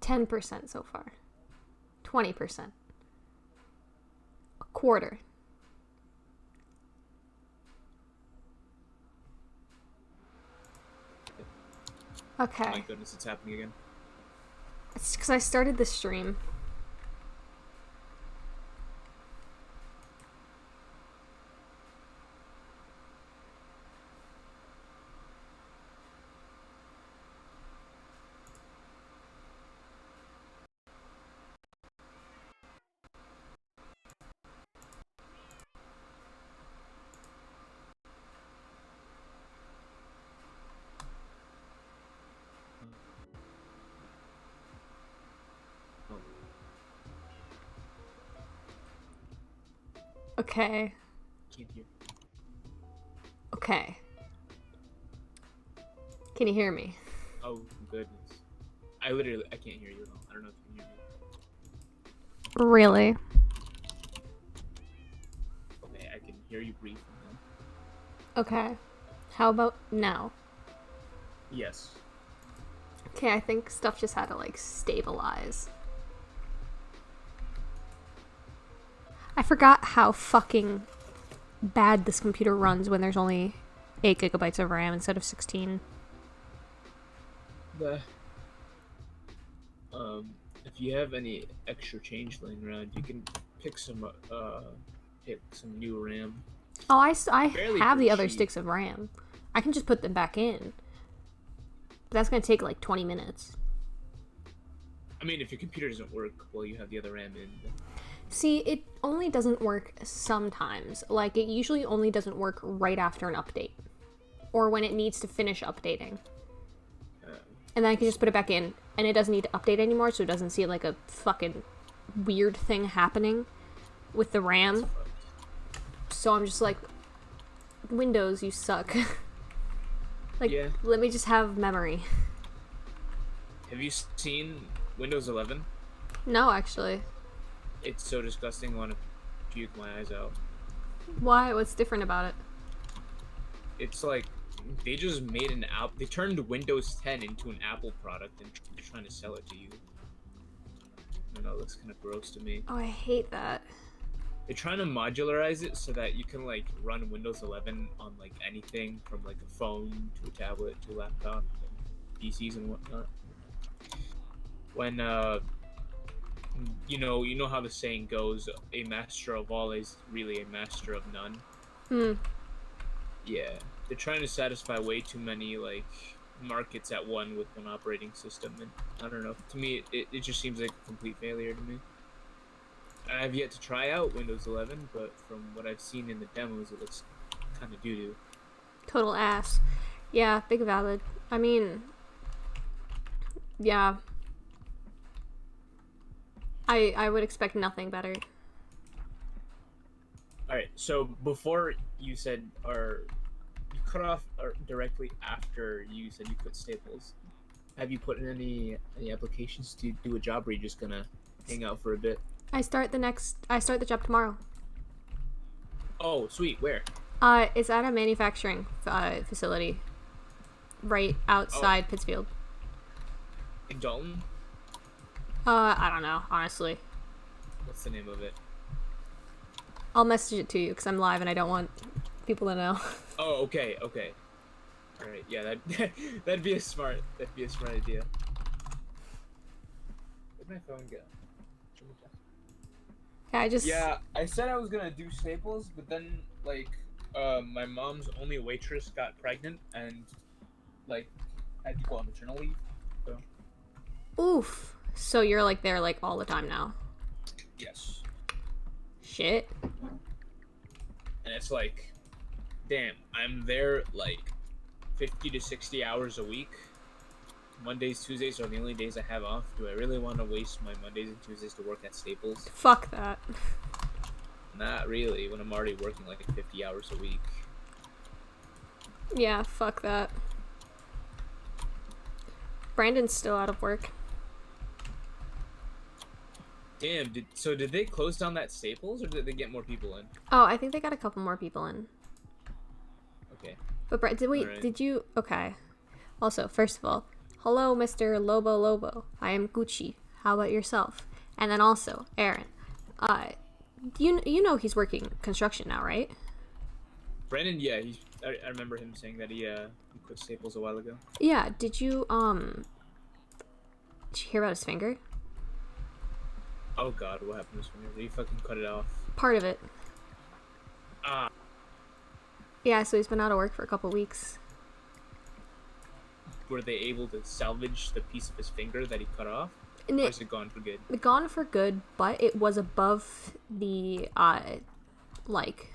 10% so far. 20%. A quarter. Okay. Oh my goodness, it's happening again. It's because I started the stream. Okay. Can't hear. Okay. Can you hear me? Oh goodness. I can't hear you at all. I don't know if you can hear me. Really? Okay, I can hear you briefly now. Okay. How about now? Yes. Okay, I think stuff just had to, like, stabilize. I forgot how fucking bad this computer runs when there's only 8 gigabytes of RAM instead of 16. If you have any extra change laying around, you can pick some new RAM. Oh, I Fairly have the pretty other cheap. sticks of RAM. I can just put them back in. But that's gonna take like 20 minutes. I mean, if your computer doesn't work while you have the other RAM in, then See, it only doesn't work sometimes. Like, it usually only doesn't work right after an update. Or when it needs to finish updating. And then I can just put it back in, and it doesn't need to update anymore, so it doesn't see like a fucking weird thing happening with the RAM. So I'm just like, Windows, you suck. Like, yeah. let me just have memory. Have you seen Windows 11? No, actually. It's so disgusting. I want to puke my eyes out. Why? What's different about it? It's like they just made an app. They turned Windows 10 into an Apple product and they're trying to sell it to you. I don't know. It looks kind of gross to me. Oh, I hate that. They're trying to modularize it so that you can like run Windows 11 on like anything from like a phone to a tablet to a laptop, and PCs and whatnot. When you know how the saying goes, a master of all is really a master of none. Yeah, they're trying to satisfy way too many like markets at one with one operating system, and I don't know. To me, it just seems like a complete failure to me. I've yet to try out Windows 11, but from what I've seen in the demos, it looks kind of doo-doo. Total ass. Yeah, big valid. I mean, yeah. I would expect nothing better. Alright, so before you said, or you cut off directly after you said you quit Staples, have you put in any applications to do a job, or are you just gonna hang out for a bit? I start the job tomorrow. Oh, sweet. Where? It's at a manufacturing facility right outside Pittsfield. In Dalton? I don't know, honestly. What's the name of it? I'll message it to you because I'm live and I don't want people to know. Oh, okay. All right. Yeah, that'd be a smart idea. Where'd my phone go? Yeah, I said I was gonna do Staples, but then like my mom's only waitress got pregnant and like had to go on maternal leave. So Oof. So you're like there like all the time now. yes. Shit. And it's like, damn, I'm there like 50 to 60 hours a week. Mondays, Tuesdays are the only days I have off. Do I really want to waste my Mondays and Tuesdays to work at Staples? Fuck that. Not really, when I'm already working like 50 hours a week. Yeah, fuck that. Brandon's still out of work. Damn, did they close down that Staples, or did they get more people in? Oh, I think they got a couple more people in. Okay. But Alright. did you? Okay. Also, first of all, hello, Mr. Lobo Lobo. I am Gucci. How about yourself? And then also, Aaron. You know he's working construction now, right? Brandon, yeah, I remember him saying that he quit Staples a while ago. Yeah, did you hear about his finger? Oh god, what happened to his finger? Did he fucking cut it off? Part of it. Ah. Yeah, so he's been out of work for a couple weeks. Were they able to salvage the piece of his finger that he cut off? And Or is it gone for good? Gone for good, but it was above the, like,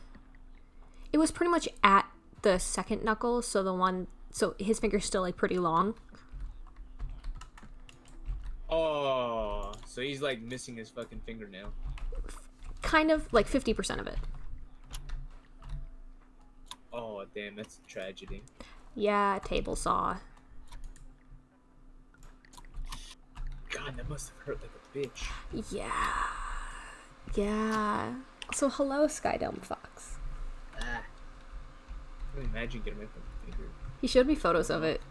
it was pretty much at the second knuckle, so his finger's still, like, pretty long. Oh, so he's, like, missing his fucking fingernail. Kind of, like, 50% of it. Oh, damn, that's a tragedy. Yeah, table saw. God, that must have hurt like a bitch. Yeah. Yeah. So, hello, Skydome Fox. Ah. I can imagine getting my fucking finger. He showed me photos of it.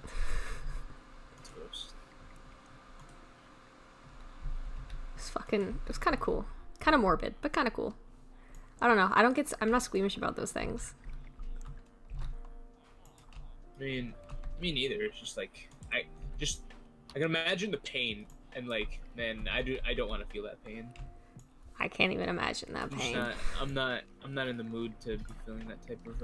It's gross. It was kind of cool. Kind of morbid, but kind of cool. I don't know. I'm not squeamish about those things. I mean, me neither. It's just like, I can imagine the pain, and like, man, I don't want to feel that pain. I can't even imagine that pain. I'm not in the mood to be feeling that type of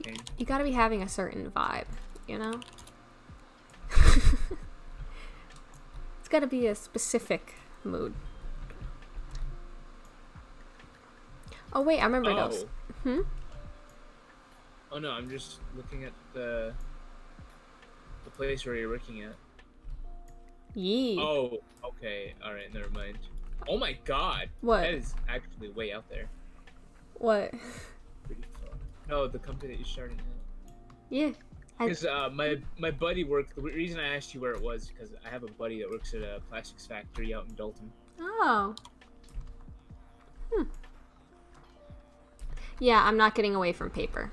pain. You gotta be having a certain vibe, you know? It's gotta be a specific mood. Oh wait, I remember those. Oh no, I'm just looking at the place where you're working at. Yee. Oh, okay. Alright, never mind. Oh my god. What? That is actually way out there. What? Pretty far. No, the company that you're starting at. Yeah. Because my buddy worked. The reason I asked you where it was because I have a buddy that works at a plastics factory out in Dalton. Oh. Yeah, I'm not getting away from paper.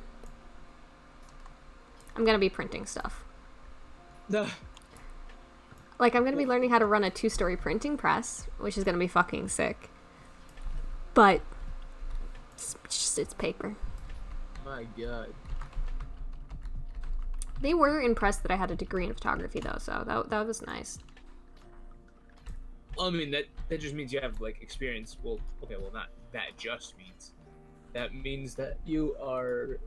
I'm gonna be printing stuff. No. Like, I'm gonna be learning how to run a 2-story printing press, which is gonna be fucking sick. But it's paper. My god. They were impressed that I had a degree in photography, though, so that was nice. Well, I mean, that just means you have, like, experience. Well, okay, well, not that just means. That means that you are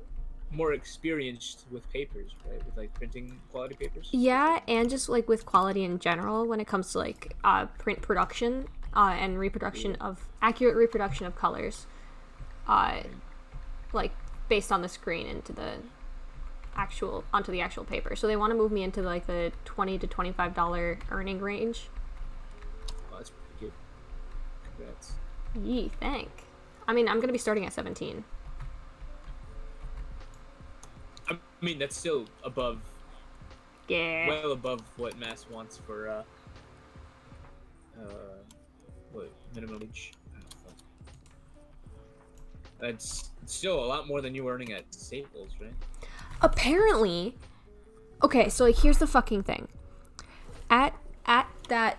more experienced with papers, right? With, like, printing quality papers? Yeah, and just, like, with quality in general when it comes to, like, print production and reproduction of... accurate reproduction of colors. Like, based on the screen onto the actual paper. So they want to move me into, like, the $20 to $25 earning range. Oh, that's pretty good. Congrats. Yee, thank. I mean, I'm gonna be starting at 17. I mean, that's still above... Yeah. well above what Mass wants for, what, minimum wage? That's still a lot more than you were earning at Staples, right? Apparently, okay, so like here's the fucking thing. At that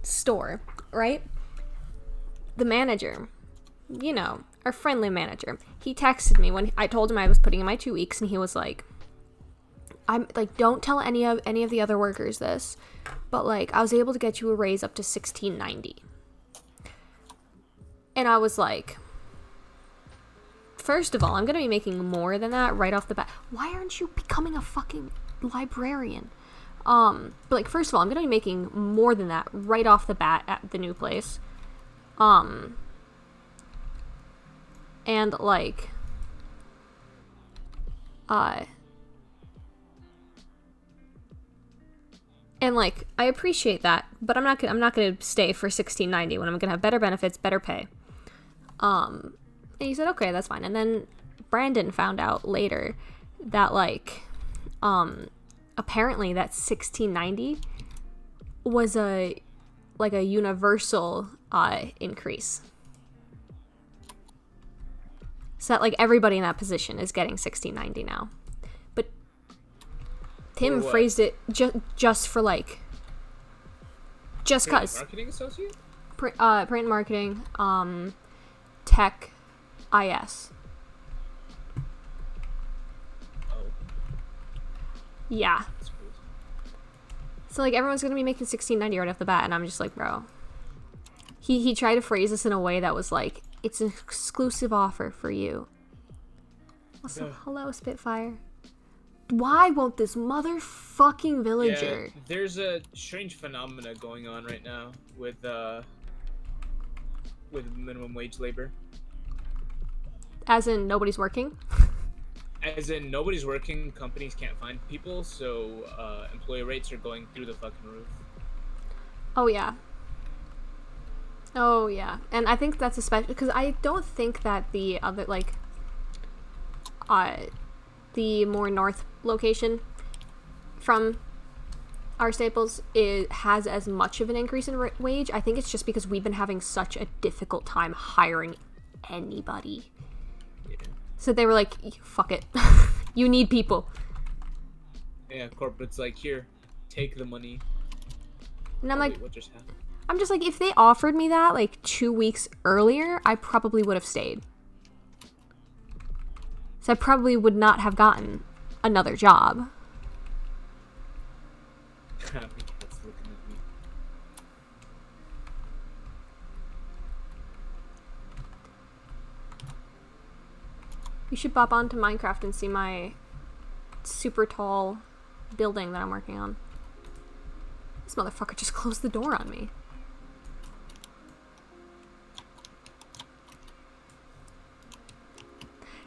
store, right? The manager, you know, our friendly manager, he texted me when I told him I was putting in my 2 weeks, and he was like, I'm like, don't tell any of the other workers this, but like I was able to get you a raise up to $16.90. And I was like, first of all, I'm gonna be making more than that right off the bat. Why aren't you becoming a fucking librarian? But like, first of all, I'm gonna be making more than that right off the bat at the new place. And like, and like, I appreciate that, but I'm not gonna stay for $16.90 when I'm gonna have better benefits, better pay. And he said, okay, that's fine. And then Brandon found out later that like, apparently that $16.90 was a universal increase. So that like everybody in that position is getting $16.90 now. But Tim what? phrased it just for like, just You're a cause marketing associate? print marketing, tech, IS. Oh, Yeah. that's crazy. So like everyone's gonna be making $16.90 right off the bat, and I'm just like, bro. He tried to phrase this in a way that was like, it's an exclusive offer for you. Also, Yeah. hello Spitfire. Why won't this motherfucking villager? Yeah, there's a strange phenomena going on right now with minimum wage labor. As in nobody's working? As in, nobody's working, companies can't find people, so employee rates are going through the fucking roof. Oh yeah. Oh yeah. And I think that's especially because I don't think that the other like the more north location from our staples has as much of an increase in wage. I think it's just because we've been having such a difficult time hiring anybody. Yeah. So they were like, fuck it. You need people. Yeah, corporate's like, here, take the money. And I'm Oh, like, wait, what just happened? I'm just like, if they offered me that like 2 weeks earlier, I probably would have stayed. So I probably would not have gotten another job. My cat's looking at me. You should bop onto Minecraft and see my super tall building that I'm working on. This motherfucker just closed the door on me.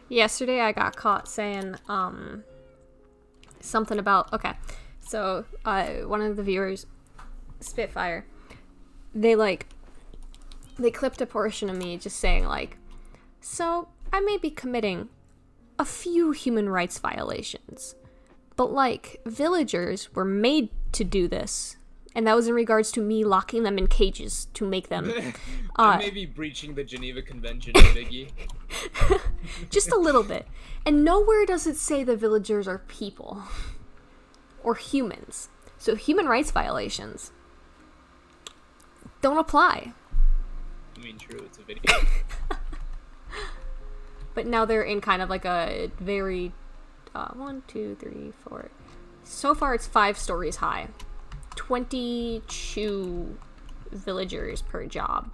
Yesterday I got caught saying something about, okay, so one of the viewers, Spitfire, they clipped a portion of me just saying like, so I may be committing a few human rights violations, but like villagers were made to do this, and that was in regards to me locking them in cages to make them I may be breaching the Geneva Convention, Biggie. just a little bit. And nowhere does it say the villagers are people or humans. So human rights violations don't apply. I mean, true, it's a video. But now they're in kind of like a very 1, 2, 3, 4. So far it's 5 stories high. 22 villagers per job.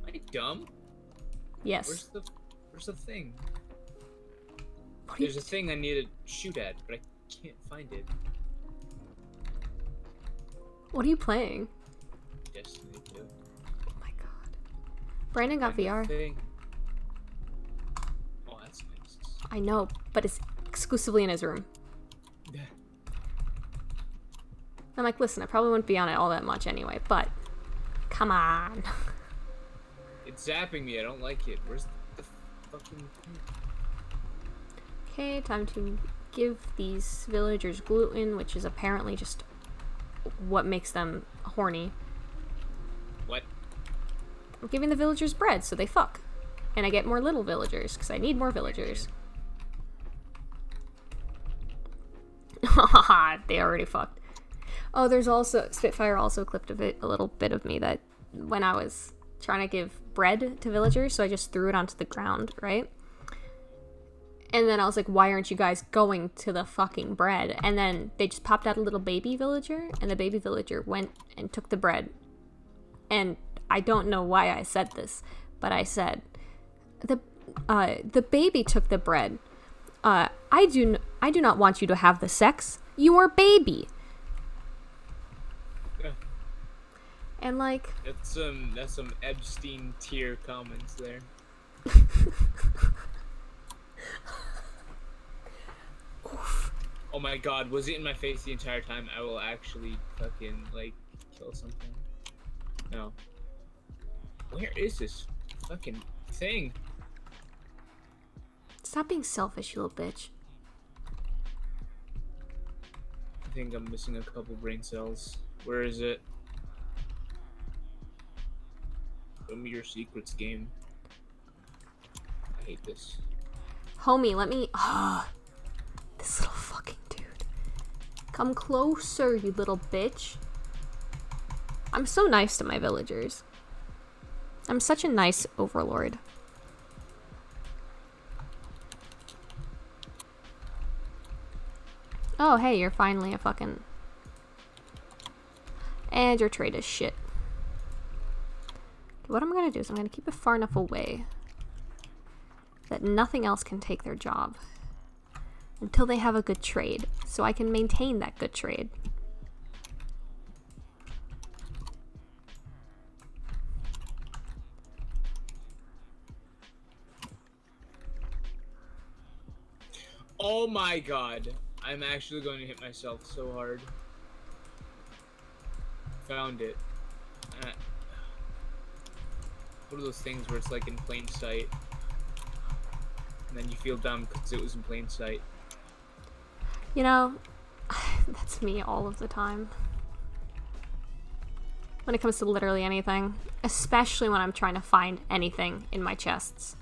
Am I dumb? Yes. Where's the thing? What are you There's a thing I need to shoot at, but I can't find it. What are you playing? Destiny 2. Oh my god. Brandon got Find the VR. thing. Oh, that's nice. I know, but it's exclusively in his room. I'm like, listen, I probably wouldn't be on it all that much anyway, but come on. It's zapping me. I don't like it. Where's the fucking thing? Okay, time to give these villagers gluten, which is apparently just what makes them horny. What? I'm giving the villagers bread, so they fuck. And I get more little villagers, because I need more villagers. They already fucked. Oh, there's also, Spitfire also clipped a little bit of me that when I was trying to give bread to villagers, so I just threw it onto the ground, right? And then I was like, why aren't you guys going to the fucking bread? And then they just popped out a little baby villager, and the baby villager went and took the bread. And I don't know why I said this, but I said, the baby took the bread. I do not want you to have the sex. You are baby. Yeah. And like, That's some Epstein tier comments there. Oh my god, was it in my face the entire time? I will actually fucking like kill something. No. Where is this fucking thing? stop being selfish, you little bitch. I think I'm missing a couple brain cells. Where is it? Show me your secrets, game. I hate this. Homie, let me... this little fucking dude. Come closer, you little bitch. I'm so nice to my villagers. I'm such a nice overlord. Oh, hey, you're finally a fucking... And your trade is shit. What I'm gonna do is I'm gonna keep it far enough away that nothing else can take their job until they have a good trade, so I can maintain that good trade. Oh my god. I'm actually going to hit myself so hard. Found it. One of those things where it's like in plain sight. And then you feel dumb because it was in plain sight. You know, that's me all of the time. When it comes to literally anything. Especially when I'm trying to find anything in my chests.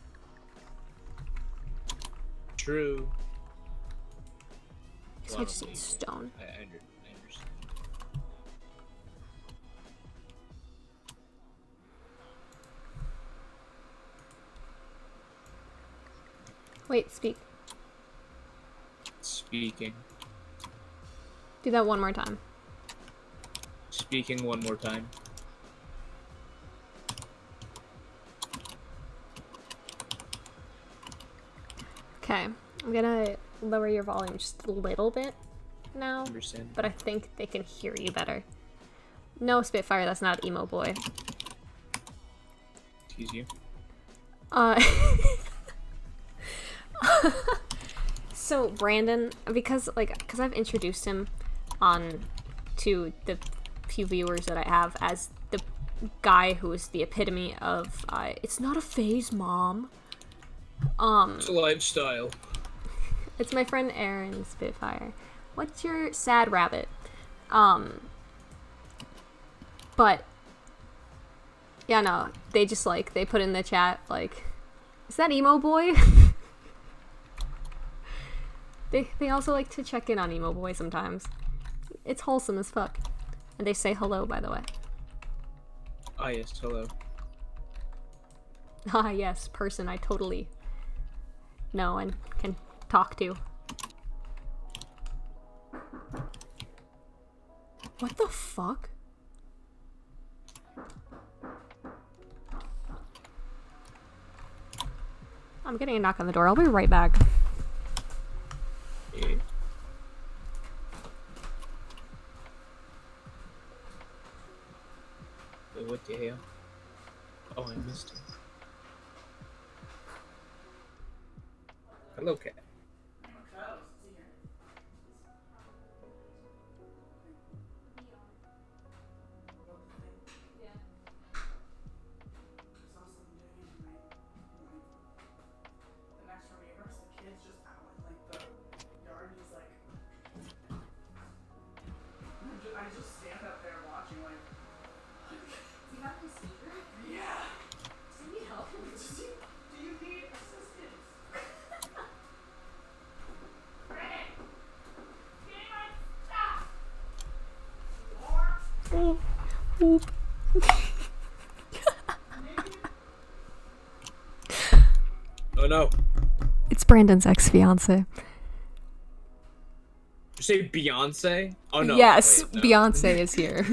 True. So I just need stone. I understand. Wait, speak. Speaking. Do that one more time. Speaking one more time. Okay, I'm gonna lower your volume just a little bit now, Understand. but I think they can hear you better. No, Spitfire, that's not emo boy. Excuse you. So Brandon, because I've introduced him on to the few viewers that I have as the guy who is the epitome of it's not a phase, mom. It's a lifestyle. It's my friend Aaron Spitfire. What's your sad rabbit? But yeah, no, they just they put in the chat is that emo boy? They also like to check in on emo boy sometimes. It's wholesome as fuck. And they say hello, by the way. Ah yes, hello. Ah yes, person I totally know and can talk to. What the fuck? I'm getting a knock on the door. I'll be right back. Yeah. Wait, what the hell? Oh, I missed it. Hello, cat. Oop. Oh no. It's Brandon's ex-fiance. Did you say Beyonce? Oh no. Yes, wait, no. Beyonce is here.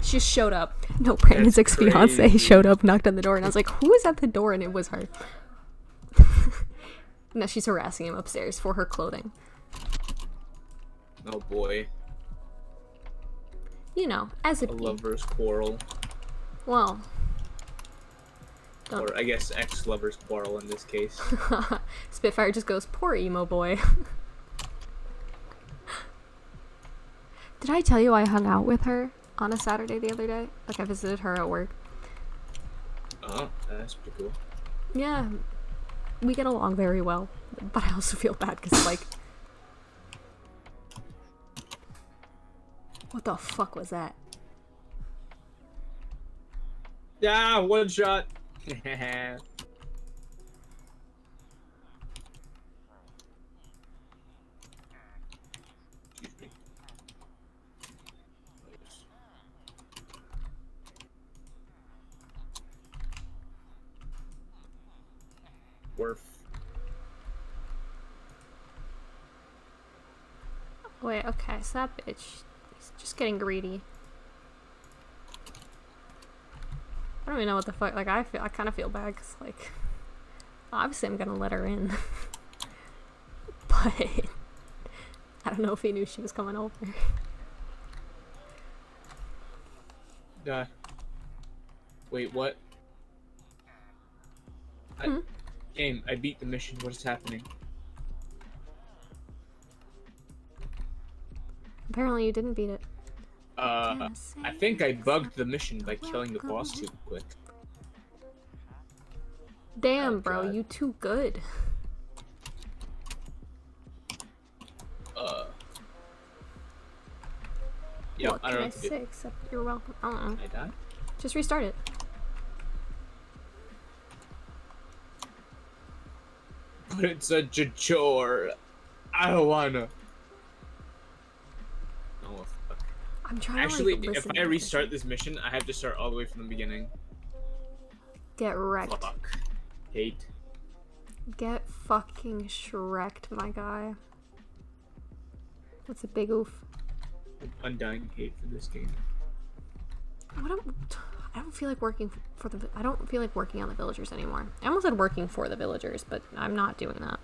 She just showed up. No, Brandon's That's ex-fiance crazy. showed up, knocked on the door, and I was like, who is at the door? And it was her. No, she's harassing him upstairs for her clothing. Oh boy. You know, as A it be. lover's quarrel. Well. Don't. Or I guess ex-lover's quarrel in this case. Spitfire just goes, poor emo boy. Did I tell you I hung out with her on a Saturday the other day? Like, I visited her at work. Oh, that's pretty cool. Yeah, we get along very well. But I also feel bad because, what the fuck was that? Yeah, one shot. Excuse me. dwarf. Wait, okay, so that bitch is just getting greedy. I don't even know what the fuck, like, I kind of feel bad, because, like, obviously I'm gonna let her in. But I don't know if he knew she was coming over. Wait, what? Game, I beat the mission. What is happening? Apparently you didn't beat it. I think I bugged the mission by killing the boss too quick. Damn, Oh, bro, God. you too good. Yep, What I don't can know I what to do. say except you're welcome? I don't know. I died? Just restart it. But it's such a chore. I don't wanna. Oh, well, fuck. I'm trying Actually, to, like, if listen I to restart everything. this mission, I have to start all the way from the beginning. Get wrecked. Fuck. Hate. Get fucking shreked, my guy. That's a big oof. Undying hate for this game. I don't feel like working for the. I don't feel like working on the villagers anymore. I almost said working for the villagers, but I'm not doing that.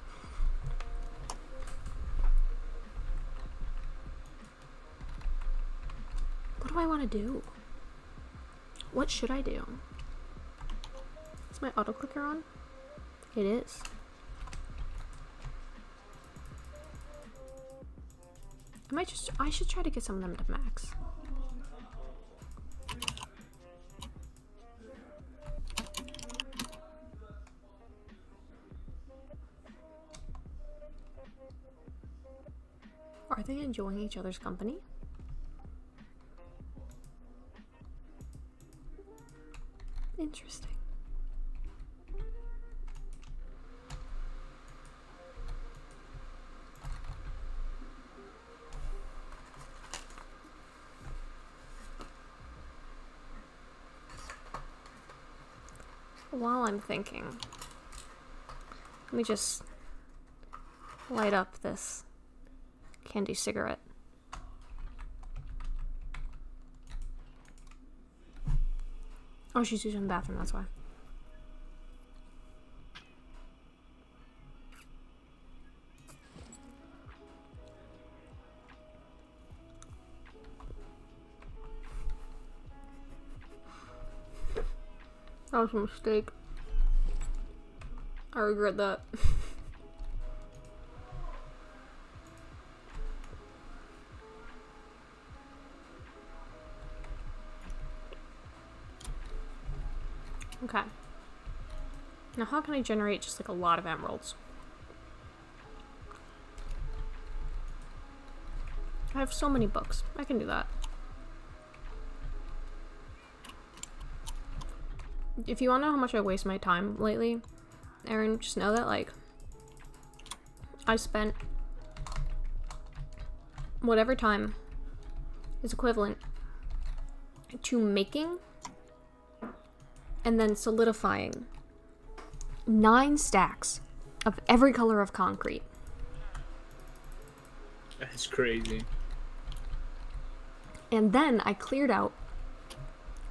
What do I want to do? What should I do? Is my auto clicker on? It is. I should try to get some of them to max. Are they enjoying each other's company? Interesting. While I'm thinking, let me just light up this candy cigarette. Oh, she's using the bathroom, that's why. That was a mistake. I regret that. Okay. Now how can I generate just like a lot of emeralds? I have so many books. I can do that. If you want to know how much I waste my time lately, Aaron, just know that, like, I spent whatever time is equivalent to making and then solidifying 9 stacks of every color of concrete. That's crazy. And then I cleared out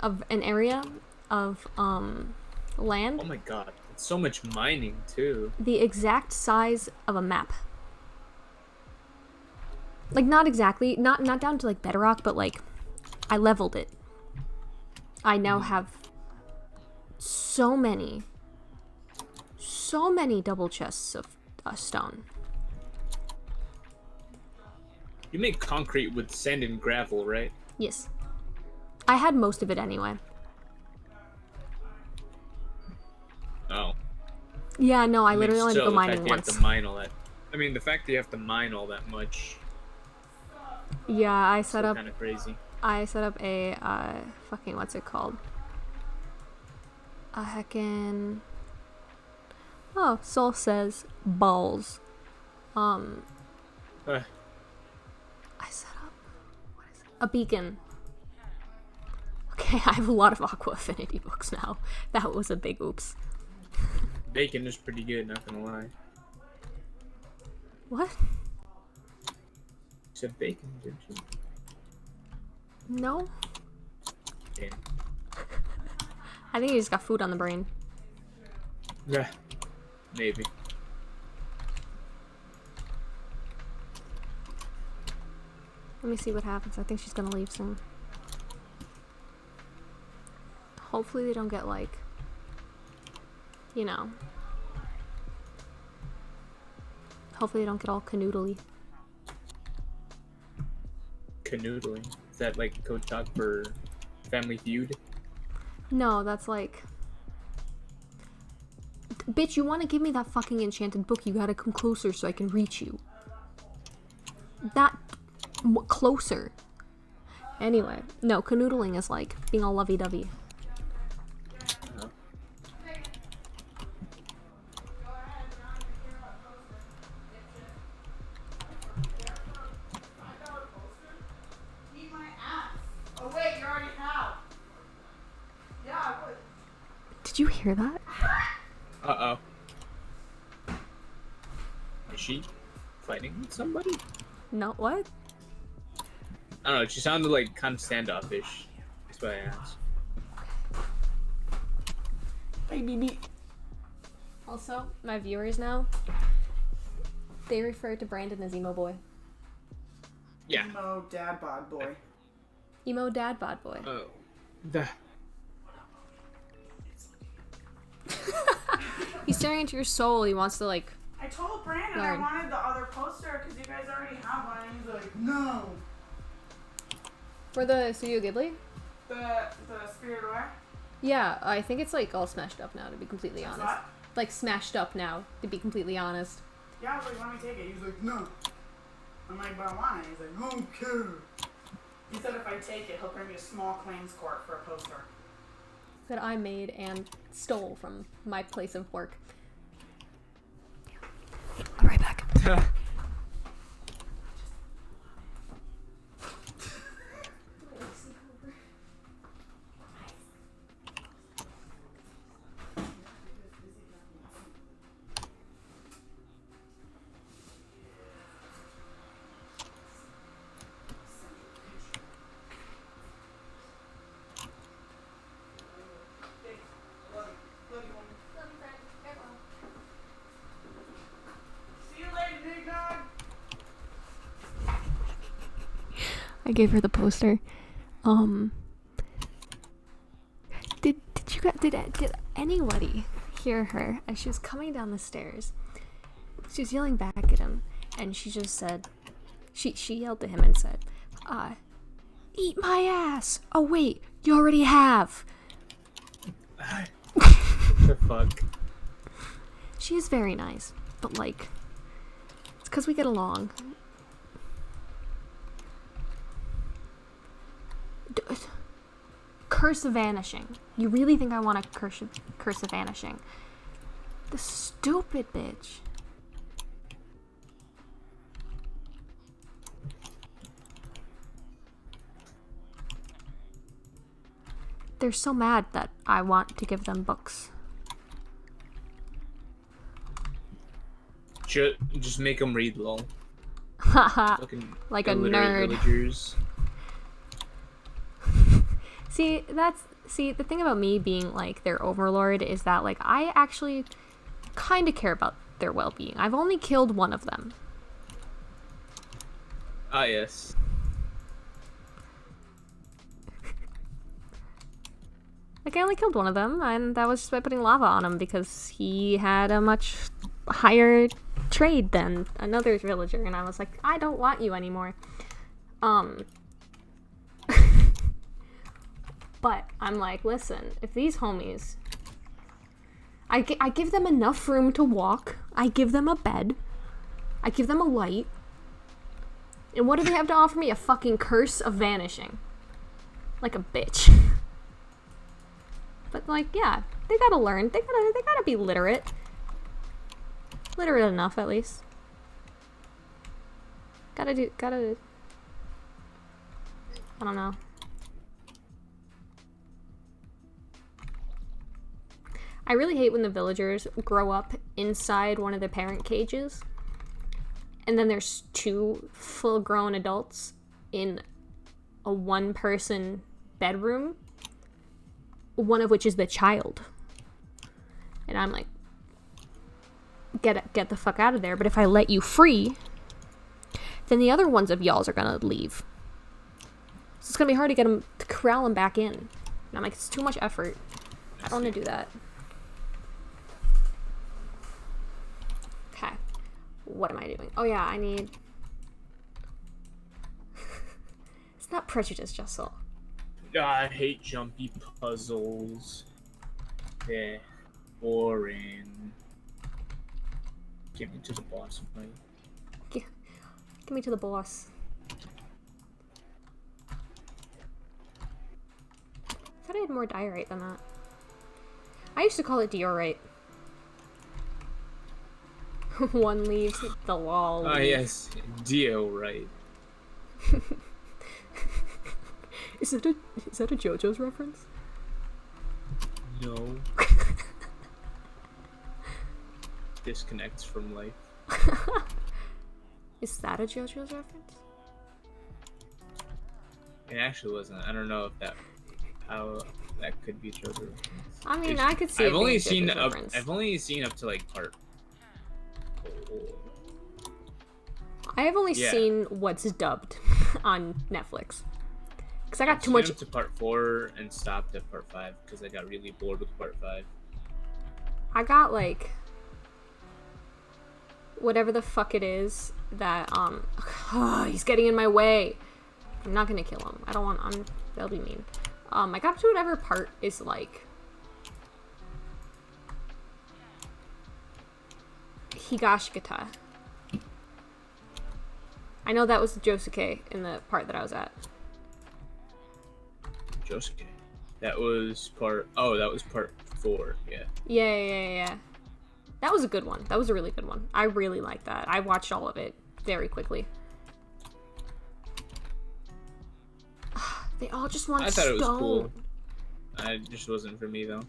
of an area of land Oh my god. It's so much mining, too. the exact size of a map. Like, not exactly, not down to like bedrock, but like I leveled it. I now have so many double chests of stone. You make concrete with sand and gravel, right? Yes. I had most of it anyway. Oh. Yeah, no, I mean, literally only did still, the mining fact you once. have to mine all that. I mean, the fact that you have to mine all that much Yeah, I is set up kind of crazy. a fucking what's it called? A heckin' oh, Soul says balls. Uh, I set up what is it? A beacon. Okay, I have a lot of Aqua Affinity books now. That was a big oops. Bacon is pretty good, not gonna lie. What? You said bacon, didn't you? No? Yeah. I think you just got food on the brain. Yeah. Maybe. Let me see what happens. I think she's gonna leave soon. Hopefully they don't get like, you know. Hopefully they don't get all canoodly. Canoodling. Is that like code talk for Family Feud? No, that's like... Bitch, you want to give me that fucking enchanted book, you gotta come closer so I can reach you. That... closer. Anyway, no, canoodling is like being all lovey-dovey. Eat my ass. Oh wait, you already have. Yeah, I would. Did you hear that? Uh-oh. Is she fighting with somebody? No, what? I don't know, she sounded like kind of standoffish. That's why I asked. Baby. Also, my viewers now, they refer to Brandon as emo boy. Yeah. Emo dad bod boy. Emo dad bod boy. Oh. The... He's staring into your soul. He wants to like... I told Brandon Learn. I wanted the other poster because you guys already have one, and he's like, no. For the Studio Ghibli? The Spirit Away. Yeah, I think it's like all smashed up now, to be completely It's honest. what? Like smashed up now, to be completely honest. Yeah, I was like, let me take it. He's like, no. I'm like, but I want it. He's like, okay. He said if I take it, he'll bring me a small claims court for a poster. That I made and stole from my place of work. I'll be right back. See you later, Big Dog. I gave her the poster. Did anybody hear her as she was coming down the stairs? She was yelling back at him, and she just said, she yelled at him and said, eat my ass. Oh wait, you already have. What the fuck? She is very nice, but like, it's because we get along. Curse of Vanishing. You really think I want a curse of Vanishing? The stupid bitch. They're so mad that I want to give them books. Just make them read, lol. Haha. Fucking Like a illiterate nerd. Villagers. See, the thing about me being like their overlord is that like I actually kind of care about their well-being. I've only killed one of them. Ah, yes. Like I only killed one of them, and that was just by putting lava on him because he had a much higher trade than another villager, and I was like, I don't want you anymore. But I'm like, listen, if these homies, I give them enough room to walk, I give them a bed, I give them a light, and what do they have to offer me? A fucking curse of vanishing. Like a bitch. But like, yeah, they gotta learn. They gotta be literate. Literate enough, at least. Gotta. I don't know. I really hate when the villagers grow up inside one of the parent cages, and then there's 2 full-grown adults in a 1-person bedroom, one of which is the child. And I'm like, get the fuck out of there. But if I let you free, then the other ones of y'alls are gonna leave. So it's gonna be hard to get them, to corral them back in. And I'm like, it's too much effort. I don't want to do that. Okay. What am I doing? Oh yeah, I need... It's not prejudice, Jessel. I hate jumpy puzzles. They're boring. Get me to the boss fight. Get me to the boss. I thought I had more diorite than that. I used to call it diorite. One leaves, the wall leaves. Ah, yes. Dio, right. Is that a JoJo's reference? No. Disconnects from life. Is that a JoJo's reference? It actually wasn't. I don't know if how that could be a JoJo reference. I mean, I could see. I've only seen up. Reference. I've only seen up to like part. I have only Yeah. seen what's dubbed on Netflix. Because I got I've too seen much. up to part 4 and stopped at part 5 because I got really bored with part 5. I got like whatever the fuck it is that he's getting in my way. I'm not gonna kill him. I don't want. That'll be mean. I got up to whatever part is like Higashikata. I know that was Josuke in the part that I was at. Josuke. That was part. Oh, that was part 4. Yeah. Yeah. That was a good one. That was a really good one. I really liked that. I watched all of it very quickly. They all just want I thought it was stone. cool. It just wasn't for me though.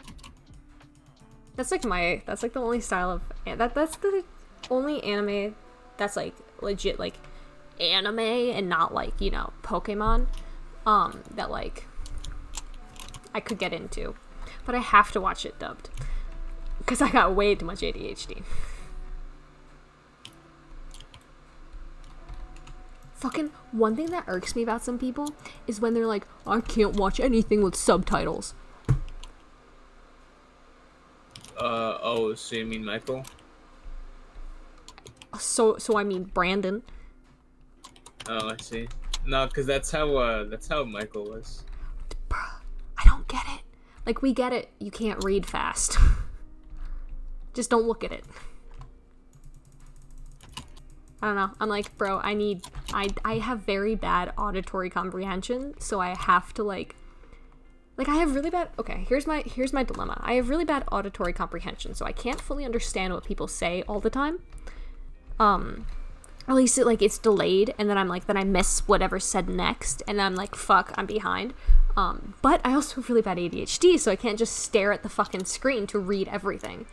That's like the only style of that's the only anime that's like legit like anime and not like, you know, Pokemon that like I could get into. But I have to watch it dubbed because I got way too much ADHD. Fucking one thing that irks me about some people is when they're like, I can't watch anything with subtitles. Oh, so you mean Michael? So I mean Brandon. Oh, I see. No, because that's how Michael was. Bruh, I don't get it. Like, we get it. You can't read fast. Just don't look at it. I don't know. I'm like, bro, I have very bad auditory comprehension, so I have to like I have really bad, okay, here's my dilemma. I have really bad auditory comprehension, so I can't fully understand what people say all the time. At least it's delayed, and then I miss whatever's said next, and I'm like, fuck, I'm behind. But I also have really bad ADHD, so I can't just stare at the fucking screen to read everything.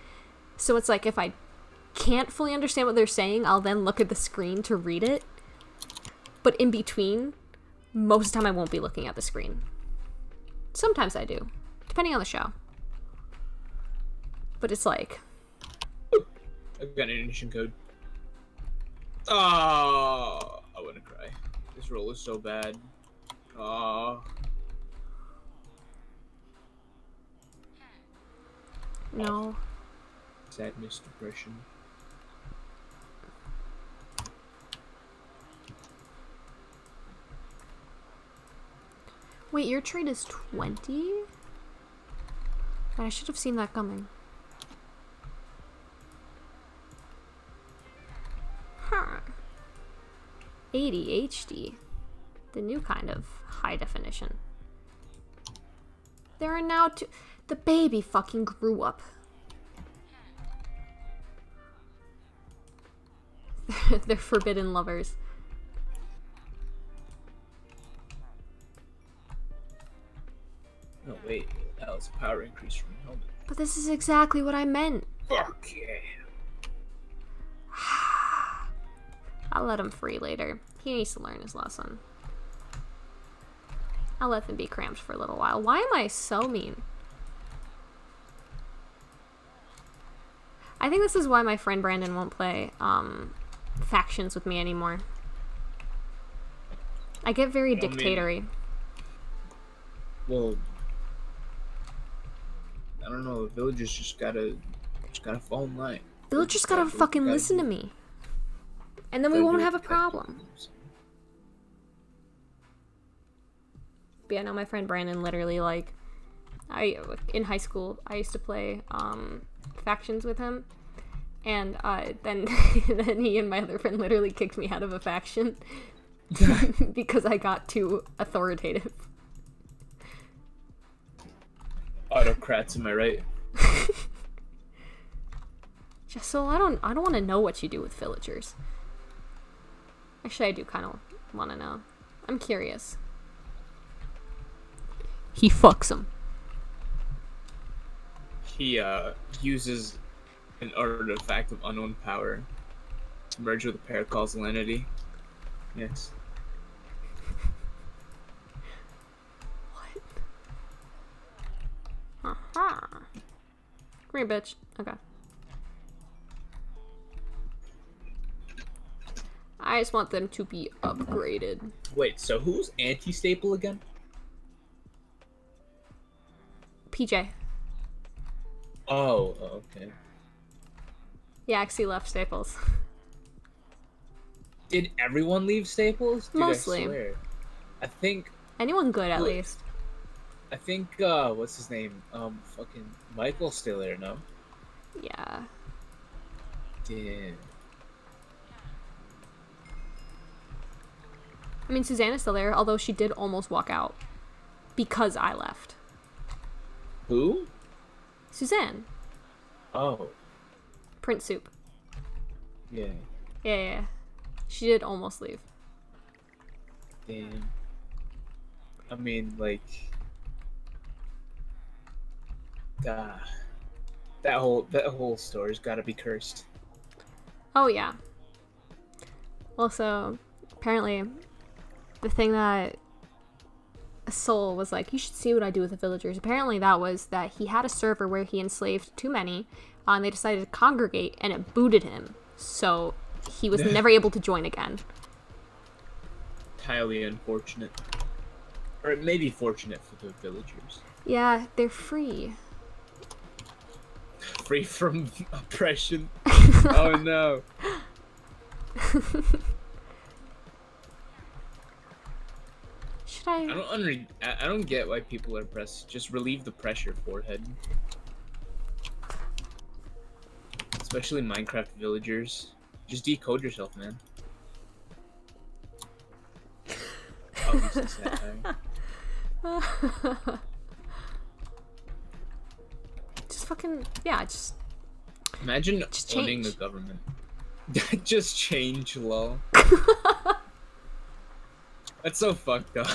So it's like, if I can't fully understand what they're saying, I'll then look at the screen to read it. But in between, most of the time I won't be looking at the screen. Sometimes I do, depending on the show. But it's like... I've got an ignition code. Oh, I want to cry. This roll is so bad. Oh. No. Sadness, depression. Wait, your trade is 20? I should have seen that coming. Huh. 80 HD. The new kind of high definition. There are now two... The baby fucking grew up. They're forbidden lovers. No, wait. That was a power increase from the helmet. But this is exactly what I meant. Fuck yeah. I'll let him free later. He needs to learn his lesson. I'll let them be cramped for a little while. Why am I so mean? I think this is why my friend Brandon won't play factions with me anymore. I get very dictatory. Well, I don't know. The villagers just gotta fall in line. Villagers gotta fucking listen to me. And then we won't have a problem. But yeah, no, my friend Brandon literally, like, in high school, I used to play factions with him. And then he and my other friend literally kicked me out of a faction because I got too authoritative. Autocrats, am I right? Just so I don't want to know what you do with villagers. Actually, I do kind of want to know. I'm curious. He fucks them. He uses an artifact of unknown power to merge with a paracausal entity. Yes. What? Aha. Come here, bitch. Okay. I just want them to be upgraded. Wait, so who's anti-staple again? PJ. Oh, okay. Yeah, actually left Staples. Did everyone leave Staples? Dude, Mostly. I swear. I think, Anyone good, at least. what's his name? Fucking Michael's still there, no? Yeah. Damn. I mean, Susanna's still there, although she did almost walk out. Because I left. Who? Suzanne. Oh, Prince Soup. yeah. Yeah. She did almost leave. Damn. I mean, like, that whole story's gotta be cursed. Oh, yeah. Also, apparently, the thing that Soul was like, you should see what I do with the villagers. Apparently, that was that he had a server where he enslaved too many, and they decided to congregate, and it booted him. So, he was never able to join again. Highly unfortunate. Or it may be fortunate for the villagers. Yeah, they're free. Free from oppression. Oh no. Should I? I don't get why people are pressed. Just relieve the pressure, forehead. Especially Minecraft villagers. Just decode yourself, man. Obviously satire. Just fucking, yeah, just Imagine Just owning change. the government. Just change, lol. That's so fucked up.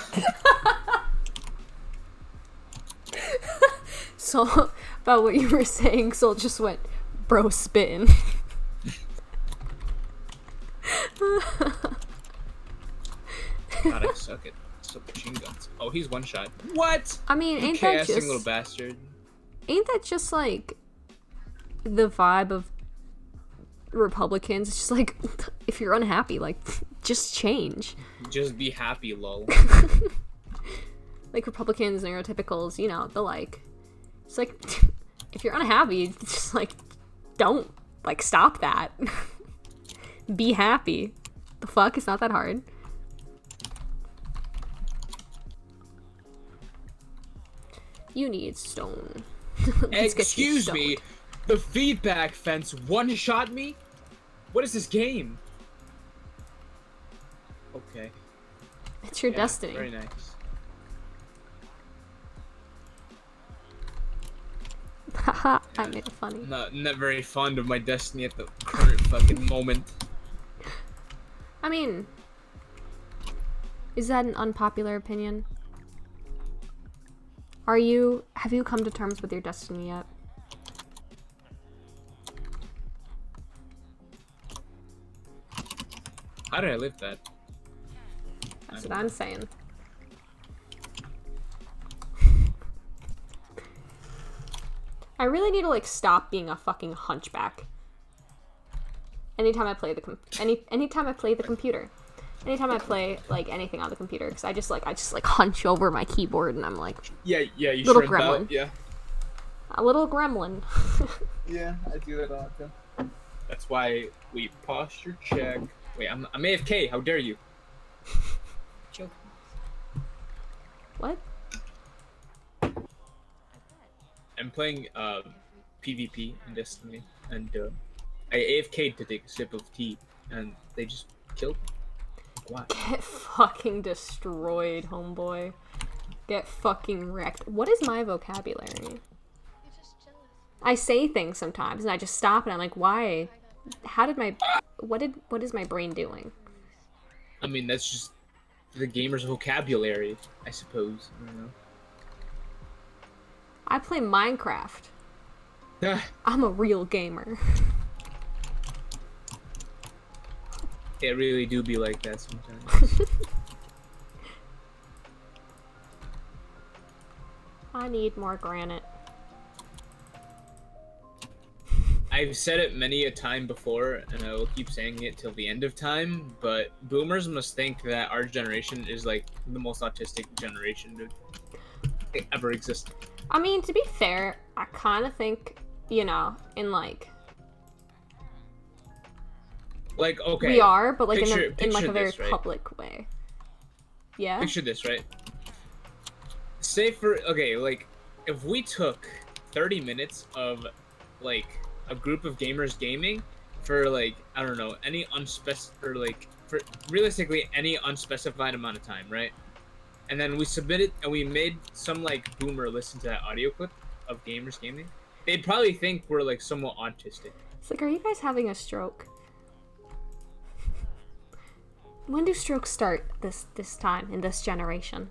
So, about what you were saying, Soul just went, bro, spitting. God, I suck at submachine guns. Oh, he's one shot. What? I mean, You ain't that chaosing just, little bastard. ain't that just like the vibe of Republicans? It's just like, if you're unhappy, like, just change. Just be happy, lol. Like Republicans, neurotypicals, you know, the like. It's like, if you're unhappy, just like, don't, like, stop that. Be happy. The fuck? It's not that hard. You need stone. Let's get you Excuse stoned. me, the feedback fence one-shot me? What is this game? Okay. It's your Yeah, destiny. Very nice. Haha, I made it funny. Not very fond of my destiny at the current fucking moment. I mean, is that an unpopular opinion? Have you come to terms with your destiny yet? How did I live that? That's what I'm saying. I really need to like stop being a fucking hunchback. Anytime I play the anytime I play the computer, anytime I play like anything on the computer, because I just like hunch over my keyboard and I'm like Yeah, you Little shrimp gremlin. out. Yeah. a little gremlin. Yeah, I do that a lot too. That's why we posture check. Wait, I'm AFK. How dare you? Chill. What? I'm playing PvP in Destiny, and I AFK'd to take a sip of tea, and they just killed me. Why? Get fucking destroyed, homeboy. Get fucking wrecked. What is my vocabulary? You're just jealous. I say things sometimes and I just stop and I'm like, why? How did my what is my brain doing? I mean, that's just the gamer's vocabulary, I suppose. I don't know. I play Minecraft. I'm a real gamer. It really do be like that sometimes. I need more granite. I've said it many a time before, and I will keep saying it till the end of time, but boomers must think that our generation is like the most autistic generation to ever exist. I mean, to be fair, I kind of think, you know, in like Okay. we are, but like in picture like a very this, right? public way. Yeah. Picture this, right? Say like, if we took 30 minutes of, like, a group of gamers gaming for, like, I don't know, for realistically any unspecified amount of time, right? And then we submitted, and we made some, like, boomer listen to that audio clip of gamers gaming, they'd probably think we're, like, somewhat autistic. It's like, are you guys having a stroke? When do strokes start this time in this generation?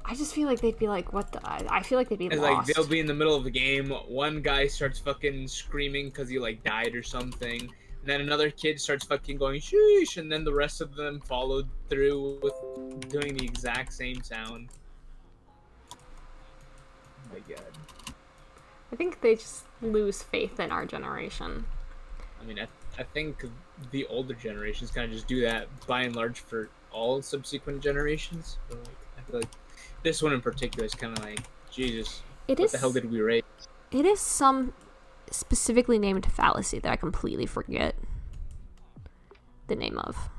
I just feel like they'd be like, what the? I feel like they'd be It's lost. like, they'll be in the middle of a game, one guy starts fucking screaming because he, like, died or something, and then another kid starts fucking going, sheesh, and then the rest of them followed through with doing the exact same sound. Oh my god. I think they just lose faith in our generation. I mean, I think the older generations kind of just do that, by and large, for all subsequent generations. But, like, I feel like this one in particular is kind of like, Jesus, what the hell did we raise? It is some specifically named fallacy that I completely forget the name of.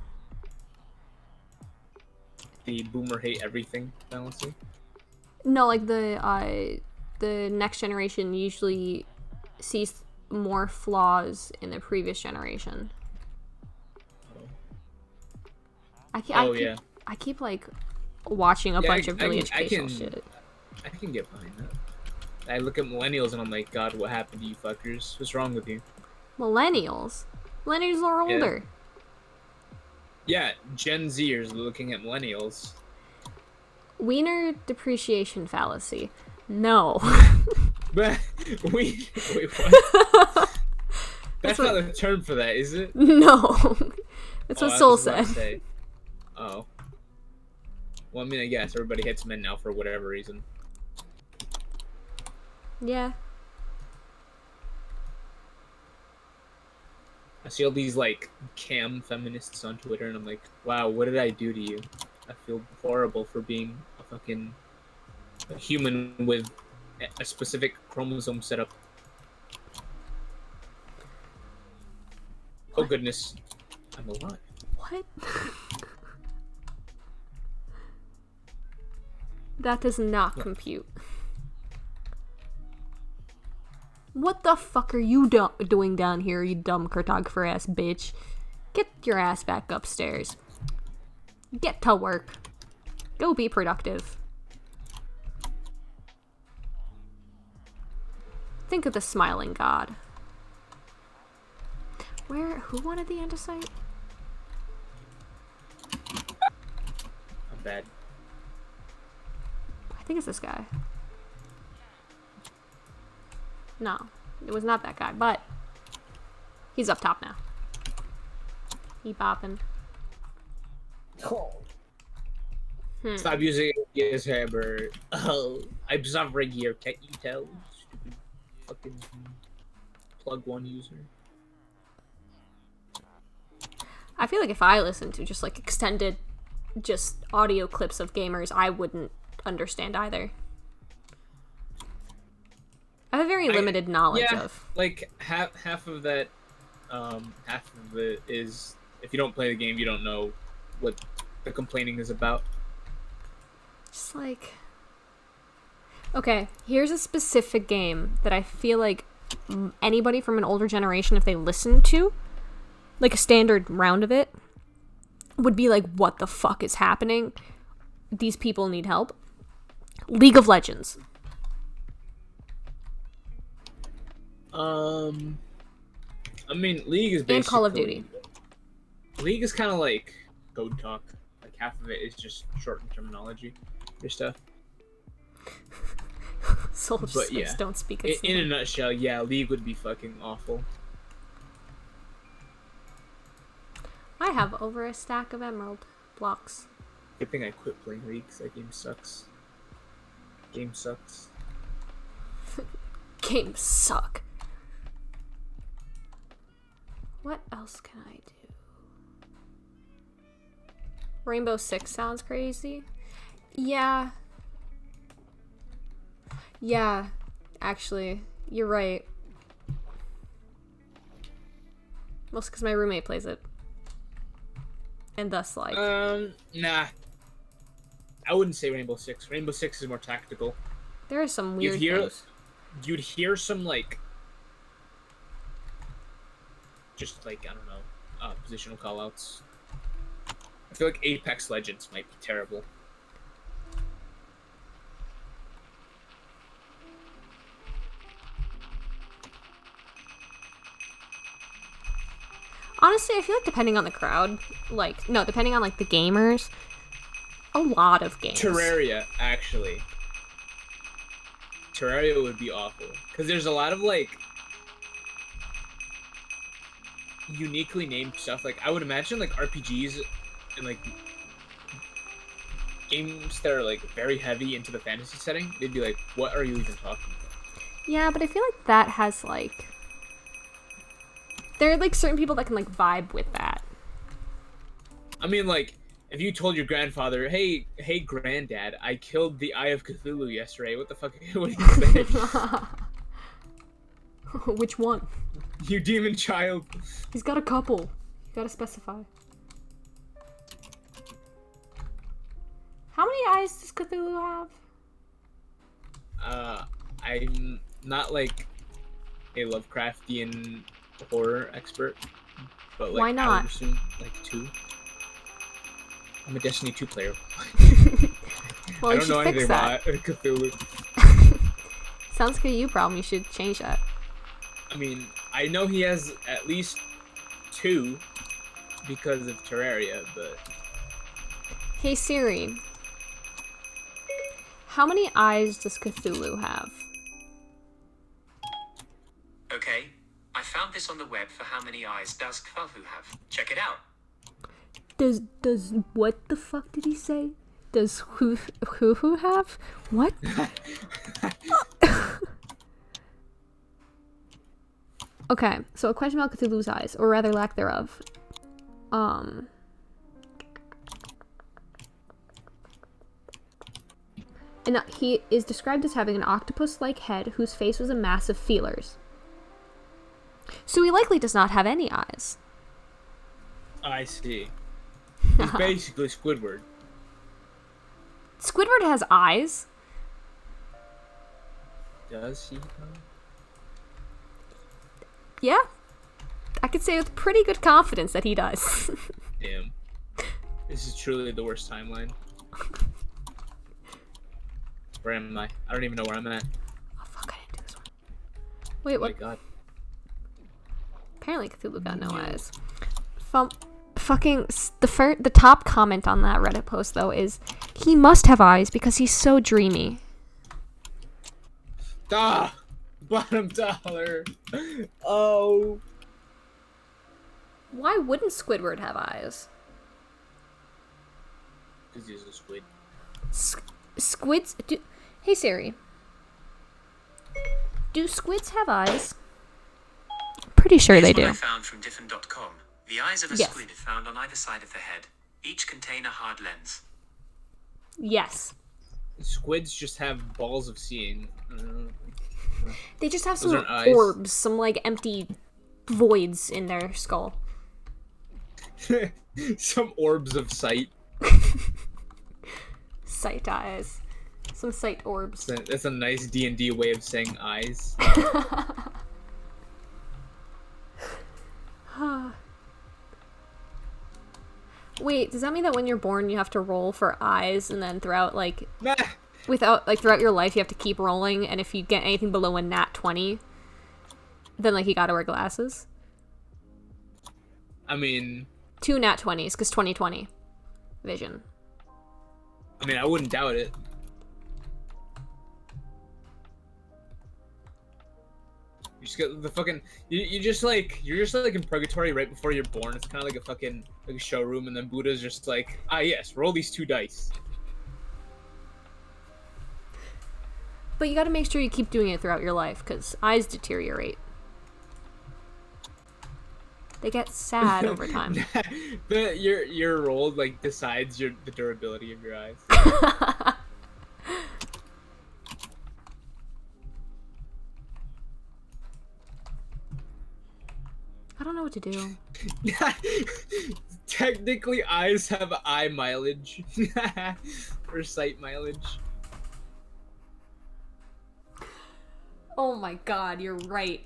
The boomer hate everything fallacy? No, like the next generation usually sees more flaws in the previous generation. Yeah. I keep like watching a bunch of really educational I shit. I can get behind that. I look at millennials and I'm like, God, what happened to you fuckers? What's wrong with you? Millennials are older. Yeah, Gen Zers looking at millennials. Wiener depreciation fallacy. No. But wait, what? That's not the term for that, is it? No. That's what Soul said. Say. Oh. Well, I mean, I guess everybody hits men now for whatever reason. Yeah. I see all these, like, cam feminists on Twitter, and I'm like, wow, what did I do to you? I feel horrible for being a human with a specific chromosome setup. Oh, goodness. I'm alive. What? That does not compute. What the fuck are you doing down here, you dumb cartographer ass bitch? Get your ass back upstairs. Get to work. Go be productive. Think of the smiling god. Who wanted the andesite? I'm bad. I think it's this guy. No, it was not that guy, but he's up top now. He bopping. Stop using it as hammer. Oh, I'm suffering here. Can't you tell? Stupid fucking plug one user. I feel like if I listened to just like extended just audio clips of gamers, I wouldn't understand either. I have a very limited knowledge of. Like half of that, half of it is if you don't play the game, you don't know what the complaining is about. Just like, okay, here's a specific game that I feel like anybody from an older generation, if they listened to like a standard round of it, would be like, what the fuck is happening? These people need help. League of Legends. I mean, League is basically... And Call of Duty. League is kind of like code talk. Like, half of it is just shortened terminology or stuff. Soldier But Space yeah, don't speak its in a name. nutshell, yeah, League would be fucking awful. I have over a stack of emerald blocks. Good thing I quit playing League, 'cause that game sucks. Game sucks. Games suck. What else can I do? Rainbow Six sounds crazy. Yeah. Yeah, actually, you're right. Mostly because my roommate plays it. And thus, like... Nah. I wouldn't say Rainbow Six. Rainbow Six is more tactical. there are some weird things. You'd hear some, like... just, like, I don't know, positional callouts. I feel like Apex Legends might be terrible. Honestly, I feel like depending on the crowd, like, no, depending on, like, the gamers, a lot of games. Terraria, actually. Terraria would be awful. Because there's a lot of, like, uniquely named stuff. Like, I would imagine, like, RPGs and, like, games that are, like, very heavy into the fantasy setting, they'd be like, what are you even talking about? Yeah, but I feel like that has, like... there are, like, certain people that can, like, vibe with that. I mean, like, if you told your grandfather, hey, granddad, I killed the Eye of Cthulhu yesterday, what the fuck, what do you say? Which one? You demon child. He's got a couple. You gotta specify. How many eyes does Cthulhu have? I'm not, like, a Lovecraftian horror expert, but, like, Why I not? would assume, like, 2. I'm a Destiny 2 player. Well, I you don't know should anything fix that. about Cthulhu. Sounds like a you problem. You should change that. I mean, I know he has at least 2 because of Terraria, but... Hey Siri, how many eyes does Cthulhu have? Okay, I found this on the web for how many eyes does Cthulhu have. Check it out. Does what the fuck did he say? Does who have what? Okay, so a question about Cthulhu's eyes, or rather lack thereof. And he is described as having an octopus-like head whose face was a mass of feelers. So he likely does not have any eyes. I see. He's basically Squidward. Squidward has eyes. Does he? Yeah. I could say with pretty good confidence that he does. Damn. This is truly the worst timeline. Where am I? I don't even know where I'm at. Oh fuck, I didn't do this one. Wait, Oh my what? god. Apparently Cthulhu got no eyes. The top comment on that Reddit post though is, he must have eyes because he's so dreamy. Ah! Bottom dollar! Oh! Why wouldn't Squidward have eyes? Because he's a squid. Squids do. Hey Siri. Do squids have eyes? Pretty sure Here's they what do. I found from Diffin.com. The eyes of a Yes. squid are found on either side of the head. Each contain a hard lens. Yes. Squids just have balls of seeing. They just have Those some aren't eyes. orbs, some like empty voids in their skull. Some orbs of sight. Sight eyes. Some sight orbs. That's a nice D&D way of saying eyes. Wait, does that mean that when you're born you have to roll for eyes and then throughout Nah. throughout your life you have to keep rolling, and if you get anything below a nat 20 then you gotta wear glasses? I mean, 2 nat 20s because 20/20 vision. I wouldn't doubt it. You just get the fucking you're just like in purgatory right before you're born. It's kind of like a fucking like a showroom, and then Buddha's just like, yes, roll these 2 dice. But you gotta make sure you keep doing it throughout your life because eyes deteriorate. They get sad over time. your roll like decides the durability of your eyes. I don't know what to do. Technically, eyes have eye mileage or sight mileage. Oh my god, you're right.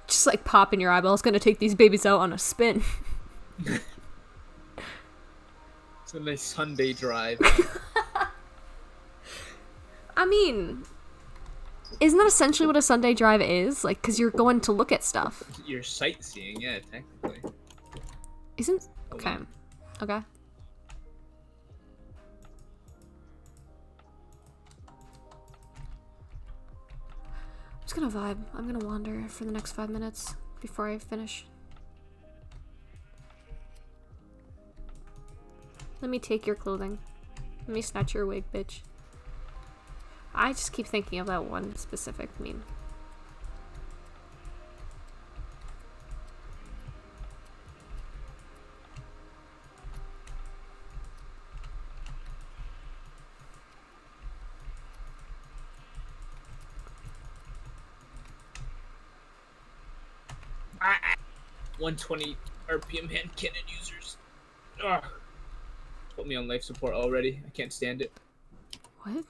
Just like popping your eyeball is gonna take these babies out on a spin. It's a nice Sunday drive. I mean, isn't that essentially what a Sunday drive is? Like, because you're going to look at stuff. You're sightseeing, yeah, technically. Isn't... Okay. Okay. I'm just gonna vibe. I'm gonna wander for the next 5 minutes before I finish. Let me take your clothing. Let me snatch your wig, bitch. I just keep thinking of that one specific meme. Ah, 120 RPM hand cannon users. Ugh. Put me on life support already. I can't stand it. What?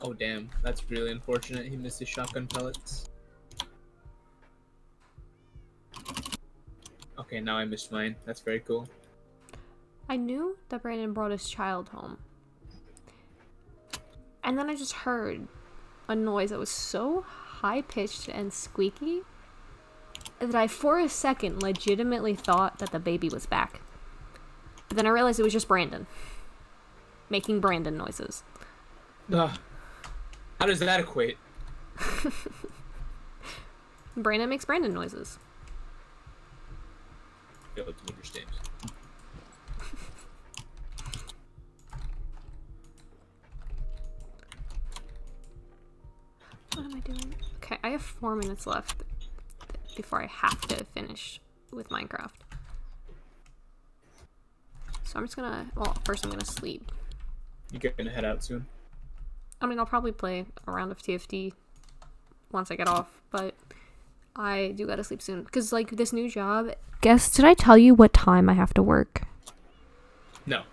Oh damn, that's really unfortunate. He missed his shotgun pellets. Okay, now I missed mine. That's very cool. I knew that Brandon brought his child home. And then I just heard a noise that was so high-pitched and squeaky that I, for a second, legitimately thought that the baby was back. But then I realized it was just Brandon. Making Brandon noises. Ugh. How does that equate? Brandon makes Brandon noises. Fail to understand. What am I doing? Okay, I have 4 minutes left before I have to finish with Minecraft. So I'm just gonna... Well, first I'm gonna sleep. You gonna head out soon? I mean, I'll probably play a round of TFT once I get off, but I do gotta sleep soon. Because, like, this new job... Did I tell you what time I have to work? No.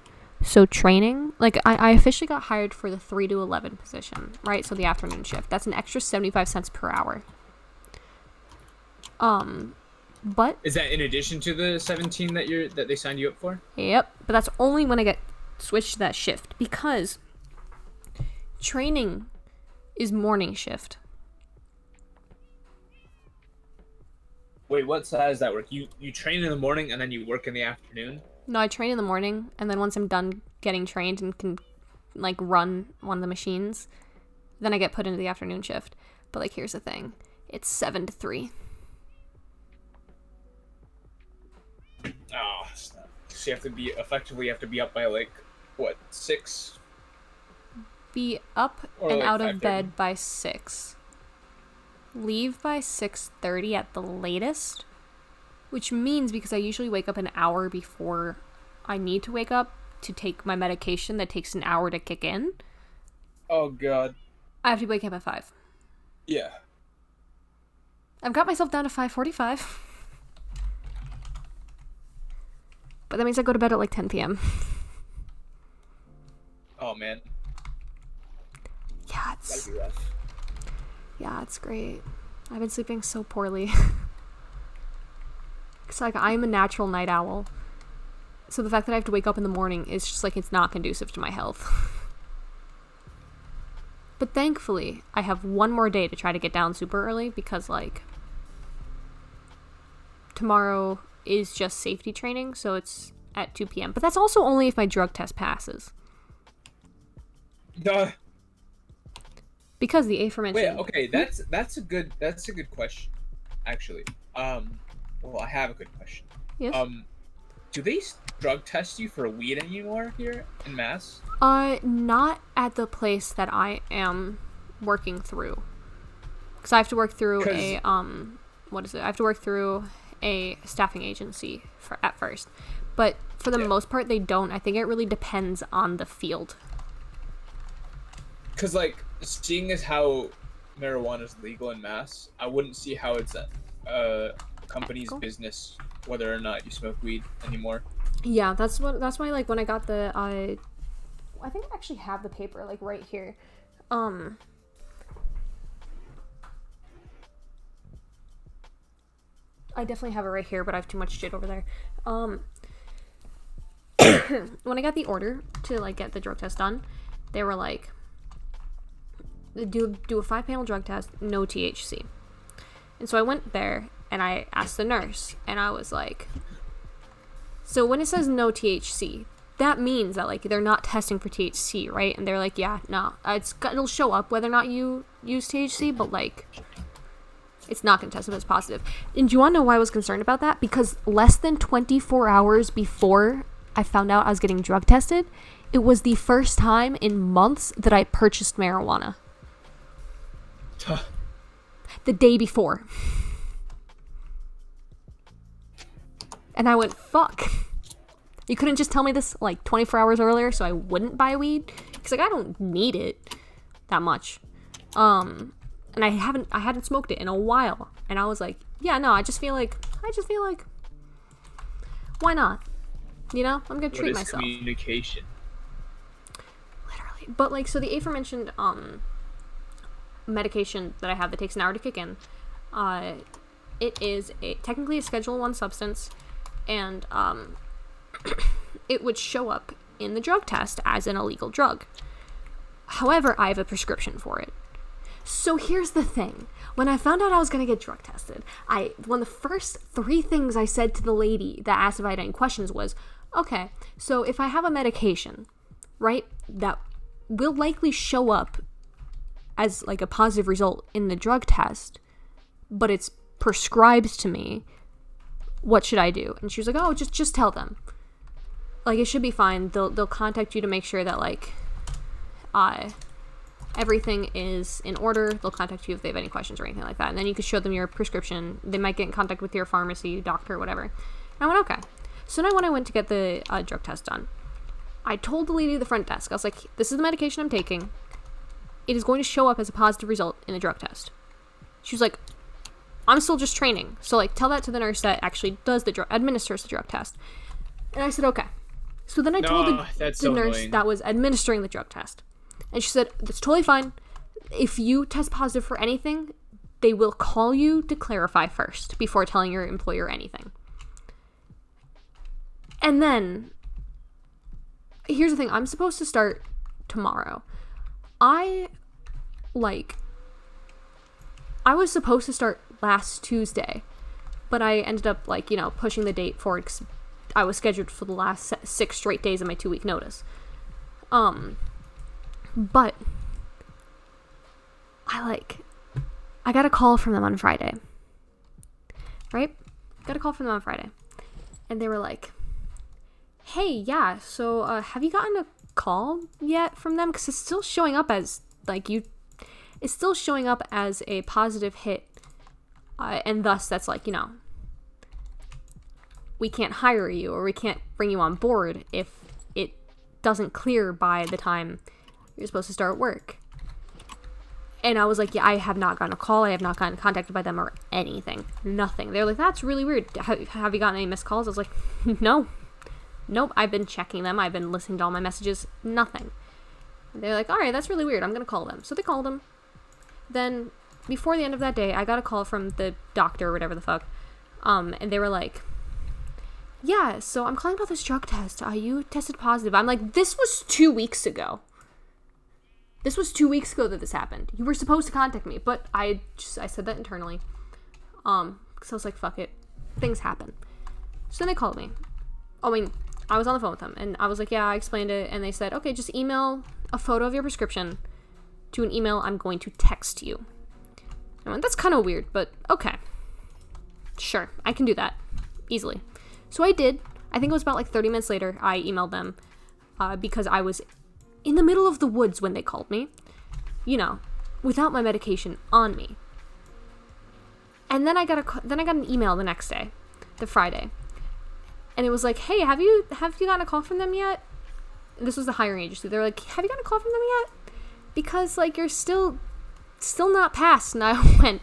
So training, like, I officially got hired for the 3 to 11 position, right? So the afternoon shift. That's an extra 75 cents per hour. But... Is that in addition to the 17 that they signed you up for? Yep, but that's only when I get switched to that shift, because training is morning shift. Wait, how does that work? You train in the morning and then you work in the afternoon? No, I train in the morning, and then once I'm done getting trained and can, like, run one of the machines, then I get put into the afternoon shift. But, like, here's the thing. It's 7 to 3. Oh, so you have to be up by, like, what, 6? Be up Or, and like, out of 5:30. bed by 6. Leave by 6:30 at the latest. Which means, because I usually wake up an hour before I need to wake up to take my medication that takes an hour to kick in, Oh, God. I have to wake up at 5. Yeah. I've got myself down to 5:45. But that means I go to bed at like 10 p.m. Oh, man. Yeah, That'd be rough. Yeah, it's great. I've been sleeping so poorly. It's like, I'm a natural night owl. So the fact that I have to wake up in the morning is just like, it's not conducive to my health. But thankfully, I have one more day to try to get down super early because, like, tomorrow is just safety training, so it's at 2 p.m. But that's also only if my drug test passes. Duh. Because the aforementioned... Wait, okay, that's a good question, actually. Well, I have a good question. Yes? Do they drug test you for weed anymore here in Mass? Not at the place that I am working through. Because I have to work through I have to work through a staffing agency at first. But for the most part, they don't. I think it really depends on the field. Because, like, seeing as how marijuana is legal in Mass, I wouldn't see how it's a company's business whether or not you smoke weed anymore. Yeah, that's why, like, when I got the I think I actually have the paper, like, right here. I definitely have it right here, but I have too much shit over there. When I got the order to, like, get the drug test done, they were like, do a 5-panel drug test, no THC. And so I went there and I asked the nurse, and I was like, so when it says no THC, that means that, like, they're not testing for THC, right? And they're like, yeah, no, it'll show up whether or not you use THC, but, like, it's not going to test if it's positive. And do you want to know why I was concerned about that? Because less than 24 hours before I found out I was getting drug tested, it was the first time in months that I purchased marijuana. The day before. And I went, fuck. You couldn't just tell me this, like, 24 hours earlier so I wouldn't buy weed? Because, like, I don't need it that much. And I hadn't smoked it in a while. And I was like, yeah, no, I just feel like, why not? You know, I'm gonna treat myself. Communication? Literally. But, like, so the aforementioned, medication that I have that takes an hour to kick in, it is technically a Schedule 1 substance, and, it would show up in the drug test as an illegal drug. However, I have a prescription for it. So here's the thing. When I found out I was going to get drug tested, one of the first 3 things I said to the lady that asked if I had any questions was, okay, so if I have a medication, right, that will likely show up as, like, a positive result in the drug test, but it's prescribed to me, what should I do? And she was like, oh, just tell them. Like, it should be fine. They'll contact you to make sure that, like, everything is in order. They'll contact you if they have any questions or anything like that. And then you can show them your prescription. They might get in contact with your pharmacy, doctor, whatever. And I went, okay. So now when I went to get the drug test done, I told the lady at the front desk, I was like, this is the medication I'm taking. It is going to show up as a positive result in the drug test. She was like, I'm still just training. So, like, tell that to the nurse that actually administers the drug test. And I said, okay. So then I told the nurse annoying. that was administering the drug test. And she said, that's totally fine. If you test positive for anything, they will call you to clarify first before telling your employer anything. And then, here's the thing. I'm supposed to start tomorrow. I was supposed to start last Tuesday, but I ended up, like, you know, pushing the date forward because I was scheduled for the last 6 straight days of my 2-week notice. But I got a call from them on Friday. Right? Got a call from them on Friday. And they were like, hey, yeah, so have you gotten a call yet from them? Because it's still showing up as, it's still showing up as a positive hit. And thus, that's we can't hire you or we can't bring you on board if it doesn't clear by the time you're supposed to start work. And I was like, yeah, I have not gotten a call. I have not gotten contacted by them or anything. Nothing. They're like, that's really weird. Have you gotten any missed calls? I was like, no. Nope. I've been checking them. I've been listening to all my messages. Nothing. And they're like, all right, that's really weird. I'm going to call them. So they called them. Then before the end of that day, I got a call from the doctor or whatever the fuck. And they were like, yeah, so I'm calling about this drug test. You tested positive. I'm like, this was 2 weeks ago. This was 2 weeks ago that this happened. You were supposed to contact me, but I said that internally. Because I was like, fuck it. Things happen. So then they called me. I was on the phone with them, and I was like, yeah, I explained it, and they said, okay, just email a photo of your prescription to an email I'm going to text you. I went, that's kind of weird, but okay. Sure, I can do that. Easily. So I did. I think it was about 30 minutes later, I emailed them, because I was in the middle of the woods when they called me, without my medication on me. And then I got an email the next day, the Friday, and it was like, hey, have you gotten a call from them yet? And this was the hiring agency. They're like, have you gotten a call from them yet? Because you're still not passed. And I went,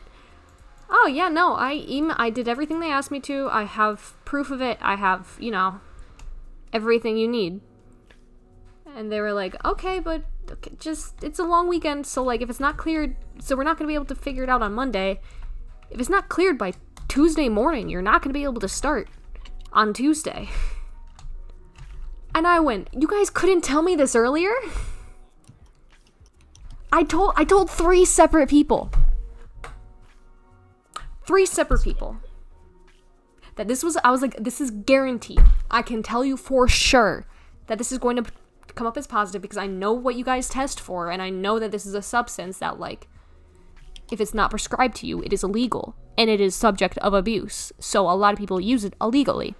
oh yeah, no, I did everything they asked me to. I have proof of it. I have, everything you need. And they were like, okay, but it's a long weekend, so if it's not cleared, so we're not going to be able to figure it out on Monday. If it's not cleared by Tuesday morning, you're not going to be able to start on Tuesday. And I went, you guys couldn't tell me this earlier? I told 3 separate people. 3 separate people. That I was like, this is guaranteed. I can tell you for sure that this is going to come up as positive because I know what you guys test for, and I know that this is a substance that if it's not prescribed to you, it is illegal and it is subject of abuse. So a lot of people use it illegally.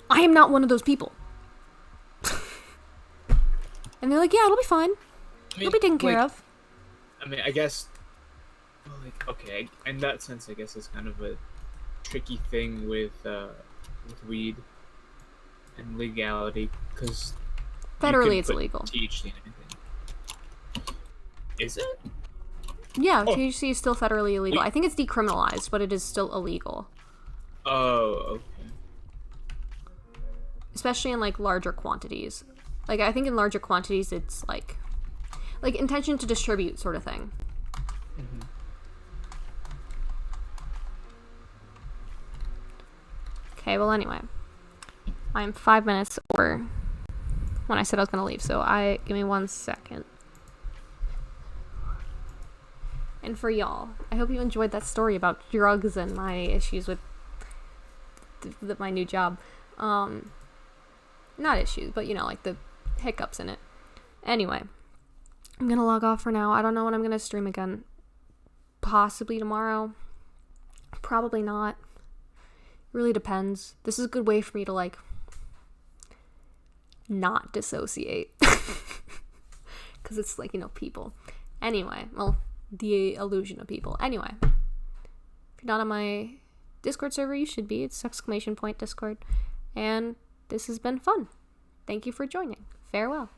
I am not one of those people. And they're like, yeah, it'll be fine. It'll be taken care of. I guess, okay, in that sense, I guess it's kind of a tricky thing with weed and legality, because federally it's illegal. THC and everything. Is it? Yeah, THC is still federally illegal. I think it's decriminalized, but it is still illegal. Oh, okay. Especially in larger quantities. I think in larger quantities it's like intention to distribute sort of thing. Mm-hmm. Okay, well anyway. I'm 5 minutes over when I said I was gonna leave, so give me 1 second. And for y'all, I hope you enjoyed that story about drugs and my issues with my new job. Not issues, but the hiccups in it. Anyway, I'm gonna log off for now. I don't know when I'm gonna stream again. Possibly tomorrow. Probably not. It really depends. This is a good way for me to not dissociate. Because it's people. Anyway, well, the illusion of people. Anyway, if you're not on my Discord server, you should be. It's !Discord. And this has been fun. Thank you for joining. Farewell.